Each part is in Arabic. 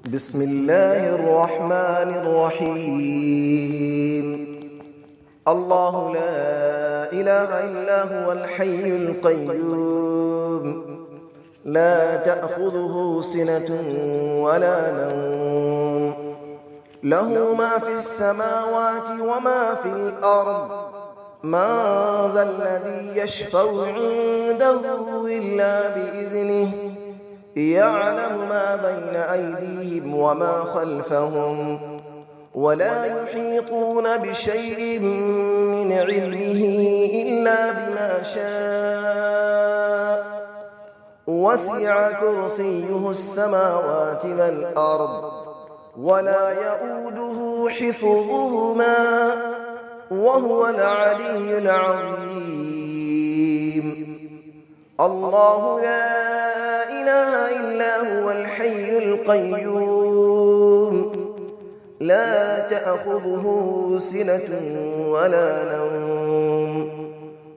بسم الله الرحمن الرحيم. الله لا إله إلا هو الحي القيوم، لا تأخذه سنة ولا نوم، له ما في السماوات وما في الأرض. من ذا الذي يشفع عنده إلا بإذنه، يعلم ما بين أيديهم وما خلفهم، ولا يحيطون بشيء من علمه إلا بما شاء. وسع كرسيه السماوات والأرض، ولا يؤوده حفظهما، وهو العلي العظيم. الله لا إله إلا هو الحي القيوم، لا تأخذه سنة ولا نوم،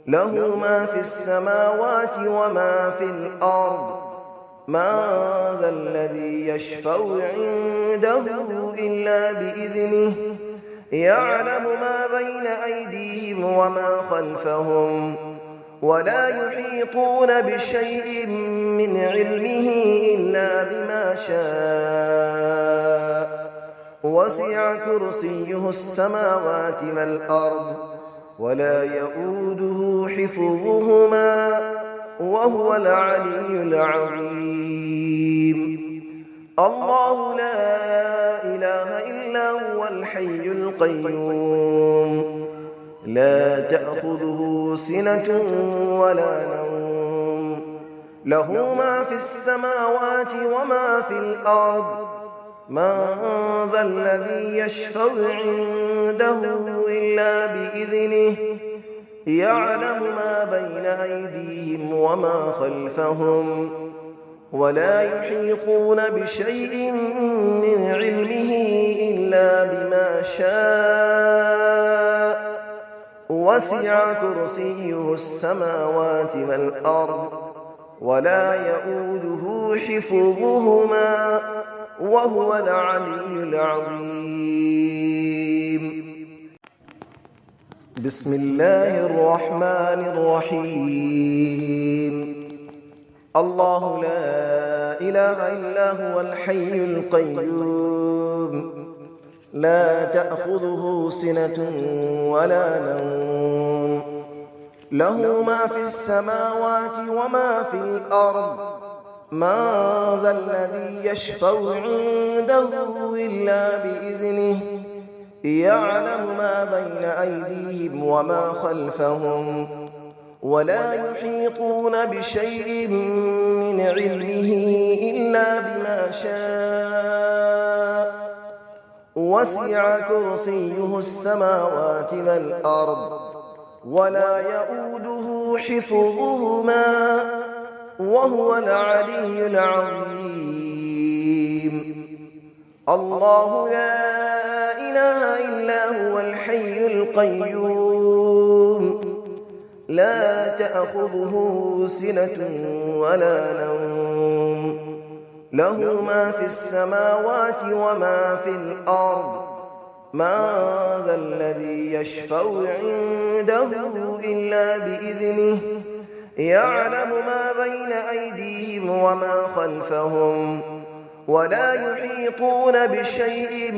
له ما في السماوات وما في الأرض. من ذا الذي يشفع عنده إلا بإذنه، يعلم ما بين أيديهم وما خلفهم، ولا يحيطون بشيء من علمه إلا بما شاء. وسع كرسيه السماوات والأرض، ولا يؤوده حفظهما، وهو العلي العظيم. الله لا إله إلا هو الحي القيوم، لا تأخذه سنة ولا نوم، له ما في السماوات وما في الأرض. من ذا الذي يشفع عنده إلا بإذنه، يعلم ما بين أيديهم وما خلفهم، ولا يحيطون بشيء من علمه إلا بما شاء. وسع كرسيه السماوات والأرض، ولا يؤوده حفظهما، وهو العلي العظيم. بسم الله الرحمن الرحيم. الله لا إله إلا هو الحي القيوم، لا تأخذه سنة ولا نوم، له ما في السماوات وما في الأرض. من ذا الذي يشفع عنده إلا بإذنه، يعلم ما بين أيديهم وما خلفهم، ولا يحيطون بشيء من علمه إلا بما شاء. وسع كرسيه السماوات والأرض، ولا يؤوده حفظهما، وهو العلي العظيم. الله لا إله إلا هو الحي القيوم، لا تأخذه سنة ولا نوم، له ما في السماوات وما في الأرض. من ذا الذي يشفع عنده إلا بإذنه، يعلم ما بين أيديهم وما خلفهم، ولا يحيطون بشيء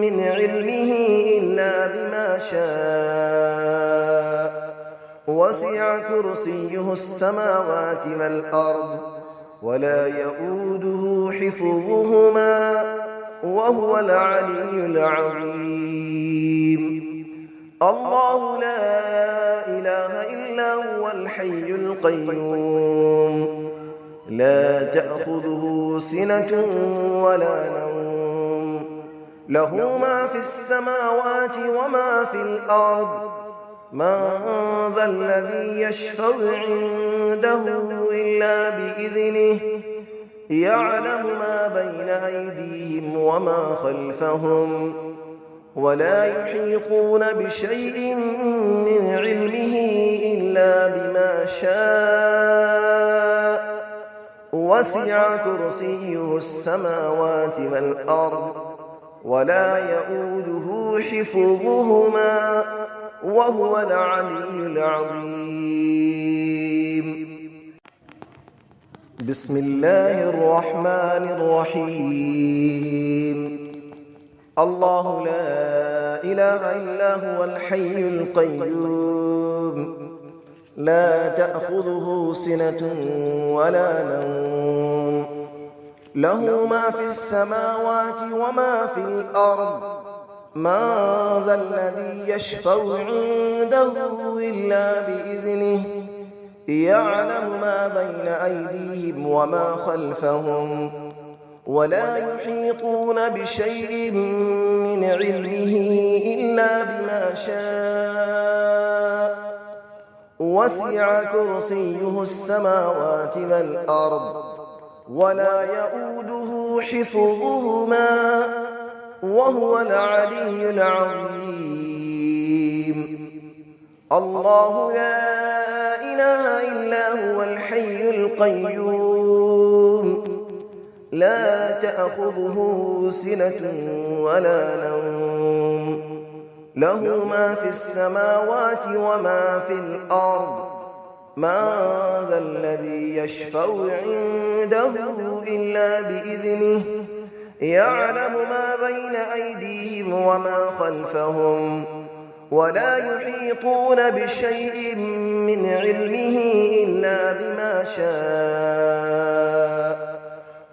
من علمه إلا بما شاء. وسع كرسيه السماوات والأرض، ولا يؤوده حفظهما، وهو العلي العظيم. الله لا إله إلا هو الحي القيوم، لا تأخذه سنة ولا نوم، له ما في السماوات وما في الأرض. من ذا الذي يشفع عنده إلا بإذنه، يعلم ما بين أيديهم وما خلفهم، ولا يحيطون بشيء من علمه إلا بما شاء. وسع كرسيه السماوات والأرض ولا يؤوده حفظهما وهو العلي العظيم. بسم الله الرحمن الرحيم. الله لا إله إلا هو الحي القيوم لا تأخذه سنة ولا نوم له ما في السماوات وما في الأرض من ذا الذي يشفع عنده إلا بإذنه يعلم ما بين أيديهم وما خلفهم ولا يحيطون بشيء من علمه إلا بما شاء وسع كرسيه السماوات والأرض ولا يؤوده حفظهما وهو العلي العظيم. الله لا إله إلا هو الحي القيوم لا تأخذه سنة ولا نوم له ما في السماوات وما في الأرض من ذا الذي يشفع عنده إلا بإذنه يعلم ما بين أيديهم وما خلفهم ولا يحيطون بشيء من علمه إلا بما شاء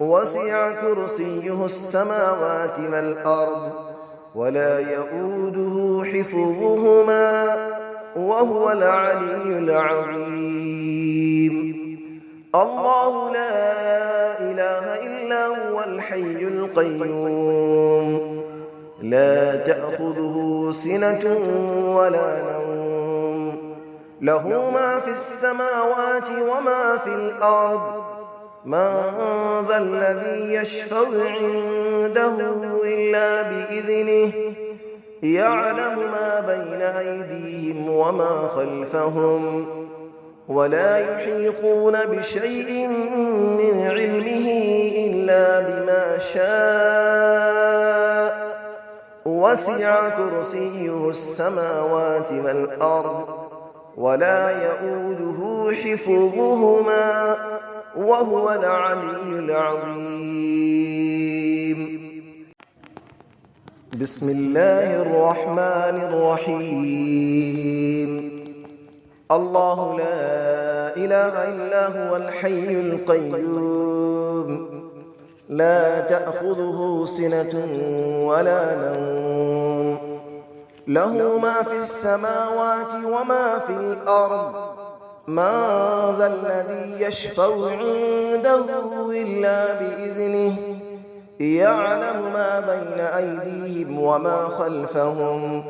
وسع كرسيه السماوات والأرض ولا يؤوده حفظهما وهو العلي العظيم. الله لا إله إلا هو الحي القيوم لا تأخذه سنة ولا نوم له ما في السماوات وما في الأرض من ذا الذي يشفع عنده إلا بإذنه يعلم ما بين أيديهم وما خلفهم ولا يحيطون بشيء من علمه إلا بما شاء وسع كرسيه السماوات والأرض ولا يؤوده حفظهما وهو العلي العظيم. بسم الله الرحمن الرحيم. الله لا إله إلا هو الحي القيوم لا تأخذه سنة ولا نوم له ما في السماوات وما في الأرض من ذا الذي يشفع عنده إلا بإذنه يعلم ما بين أيديهم وما خلفهم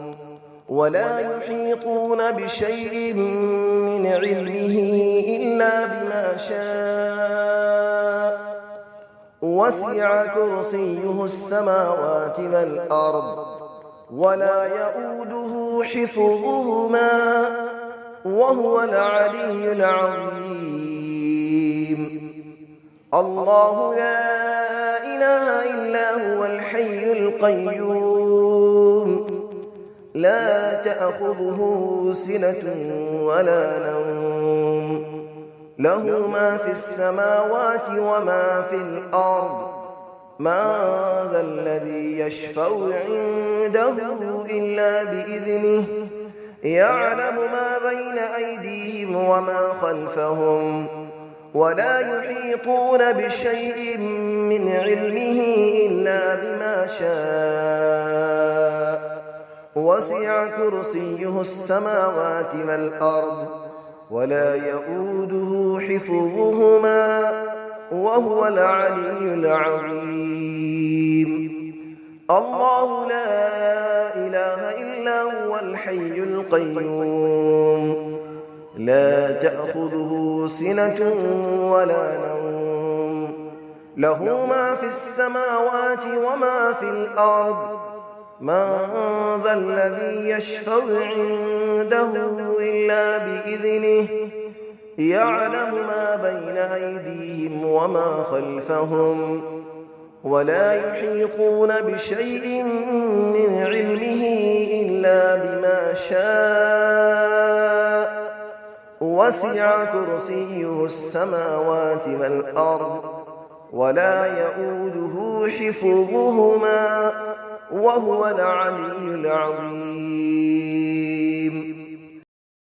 ولا يحيطون بشيء من علمه إلا بما شاء وسع كرسيه السماوات والأرض ولا يؤوده حفظهما وهو العلي العظيم. الله لا إله إلا هو الحي القيوم لا تأخذه سنة ولا نوم له ما في السماوات وما في الأرض من ذا الذي يشفع عنده إلا بإذنه يعلم ما بين أيديهم وما خلفهم ولا يحيطون بشيء من علمه إلا بما شاء وسع كرسيه السماوات والأرض ولا يؤوده حفظهما وهو العلي العظيم. الله لا إله إلا هو الحي القيوم لا تأخذه سنة ولا نوم له ما في السماوات وما في الأرض من ذا الذي يشفع عنده إلا بإذنه يعلم ما بين أيديهم وما خلفهم ولا يحيطون بشيء من علمه إلا بما شاء وسع كرسيه السماوات والأرض ولا يئوده حفظهما وهو العلي العظيم